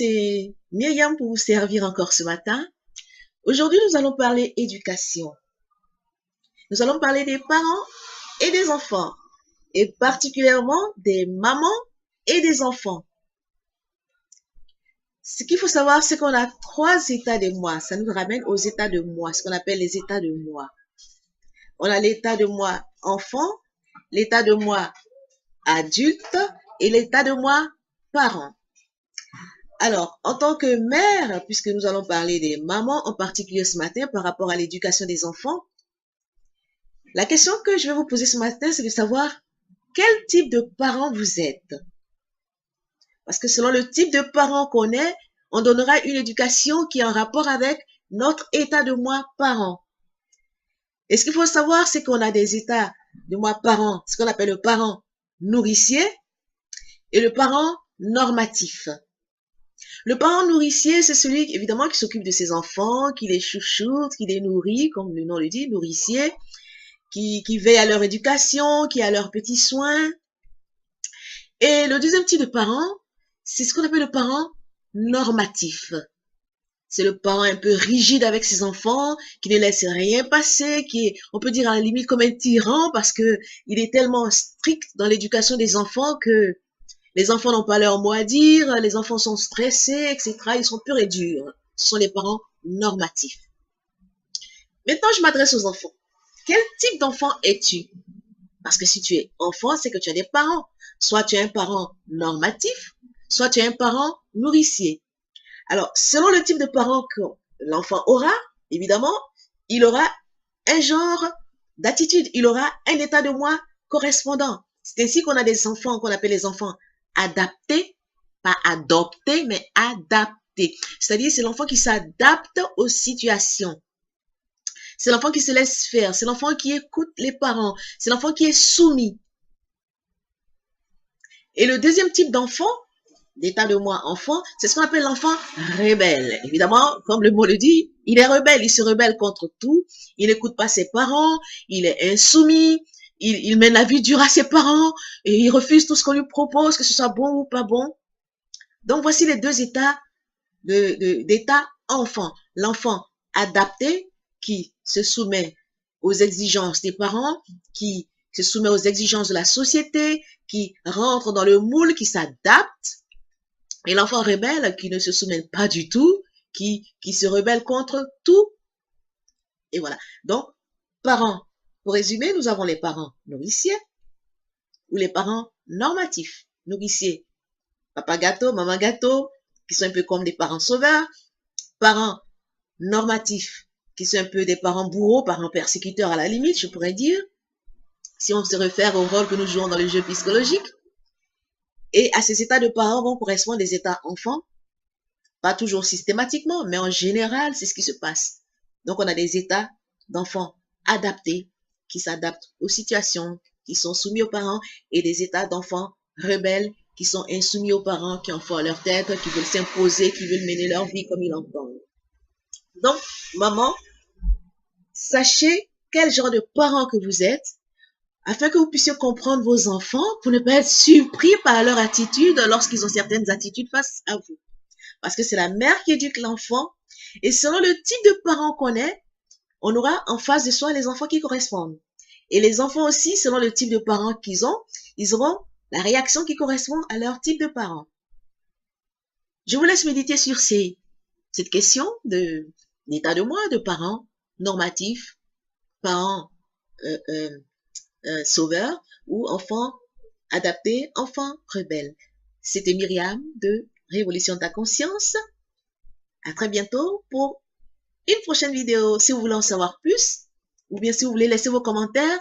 c'est Myriam pour vous servir encore ce matin. Aujourd'hui, nous allons parler éducation. Nous allons parler des parents et des enfants, et particulièrement des mamans et des enfants. Ce qu'il faut savoir, c'est qu'on a 3 états de moi. Ça nous ramène aux états de moi, ce qu'on appelle les états de moi. On a l'état de moi enfant, l'état de moi adulte et l'état de moi parent. Alors, en tant que mère, puisque nous allons parler des mamans en particulier ce matin par rapport à l'éducation des enfants, la question que je vais vous poser ce matin, c'est de savoir quel type de parent vous êtes. Parce que selon le type de parent qu'on est, on donnera une éducation qui est en rapport avec notre état de moi parent. Et ce qu'il faut savoir, c'est qu'on a des états de moi parent, ce qu'on appelle le parent nourricier et le parent normatif. Le parent nourricier, c'est celui, évidemment, qui s'occupe de ses enfants, qui les chouchoute, qui les nourrit, comme le nom le dit, nourricier, qui veille à leur éducation, qui a leurs petits soins. Et le deuxième type de parent, c'est ce qu'on appelle le parent normatif. C'est le parent un peu rigide avec ses enfants, qui ne laisse rien passer, qui est, on peut dire à la limite comme un tyran parce que il est tellement strict dans l'éducation des enfants que les enfants n'ont pas leur mot à dire, les enfants sont stressés, etc. Ils sont purs et durs. Ce sont les parents normatifs. Maintenant, je m'adresse aux enfants. Quel type d'enfant es-tu? Parce que si tu es enfant, c'est que tu as des parents. Soit tu es un parent normatif, soit tu es un parent nourricier. Alors, selon le type de parent que l'enfant aura, évidemment, il aura un genre d'attitude, il aura un état de moi correspondant. C'est ainsi qu'on a des enfants qu'on appelle les enfants adaptés, pas adoptés, mais adaptés. C'est-à-dire, c'est l'enfant qui s'adapte aux situations. C'est l'enfant qui se laisse faire, c'est l'enfant qui écoute les parents, c'est l'enfant qui est soumis. Et le deuxième type d'enfant, l'état de moi enfant, c'est ce qu'on appelle l'enfant rebelle. Évidemment, comme le mot le dit, il est rebelle, il se rebelle contre tout, il n'écoute pas ses parents, il est insoumis, il mène la vie dure à ses parents, et il refuse tout ce qu'on lui propose, que ce soit bon ou pas bon. Donc voici les 2 états d'état enfant. L'enfant adapté qui se soumet aux exigences des parents, qui se soumet aux exigences de la société, qui rentre dans le moule, qui s'adapte. Et l'enfant rebelle qui ne se soumet pas du tout, qui se rebelle contre tout. Et voilà. Donc, parents. Pour résumer, nous avons les parents nourriciers ou les parents normatifs. Nourriciers, papa gâteau, maman gâteau, qui sont un peu comme des parents sauveurs. Parents normatifs, qui sont un peu des parents bourreaux, parents persécuteurs à la limite, je pourrais dire, si on se réfère au rôle que nous jouons dans le jeu psychologique. Et à ces états de parents vont correspondre des états enfants, pas toujours systématiquement, mais en général, c'est ce qui se passe. Donc, on a des états d'enfants adaptés, qui s'adaptent aux situations, qui sont soumis aux parents, et des états d'enfants rebelles, qui sont insoumis aux parents, qui en font à leur tête, qui veulent s'imposer, qui veulent mener leur vie comme ils l'entendent. Donc, maman, sachez quel genre de parent que vous êtes, afin que vous puissiez comprendre vos enfants, pour ne pas être surpris par leur attitude lorsqu'ils ont certaines attitudes face à vous. Parce que c'est la mère qui éduque l'enfant, et selon le type de parent qu'on est, on aura en face de soi les enfants qui correspondent. Et les enfants aussi, selon le type de parents qu'ils ont, ils auront la réaction qui correspond à leur type de parent. Je vous laisse méditer sur cette question de l'état de moi, de parents normatifs, parents sauveurs ou enfants adaptés, enfants rebelles. C'était Myriam de Révolution de ta conscience. À très bientôt pour une prochaine vidéo. Si vous voulez en savoir plus, ou bien si vous voulez laisser vos commentaires,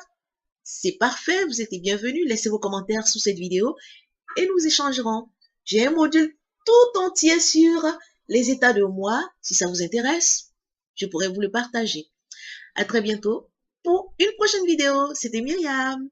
c'est parfait, vous êtes les bienvenus. Laissez vos commentaires sous cette vidéo et nous échangerons. J'ai un module tout entier sur les états de moi. Si ça vous intéresse, je pourrais vous le partager. À très bientôt pour une prochaine vidéo. C'était Myriam.